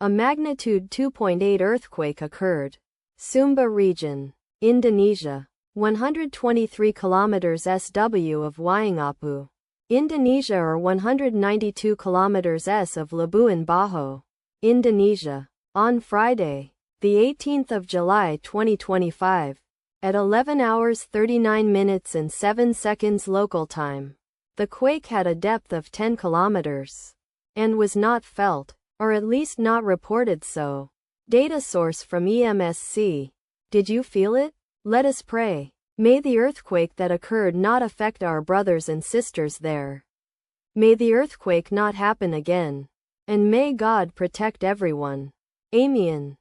A magnitude 2.8 earthquake occurred. Sumba region, Indonesia. 123 kilometers SW of Waingapu, Indonesia, or 192 kilometers S of Labuan Bajo, Indonesia. On Friday, the 18th of July 2025, at 11 hours 39 minutes and 7 seconds local time, the quake had a depth of 10 kilometers and was not felt, or at least not reported so. Data source from EMSC. Did you feel it? Let us pray. May the earthquake that occurred not affect our brothers and sisters there. May the earthquake not happen again. And may God protect everyone. Amen.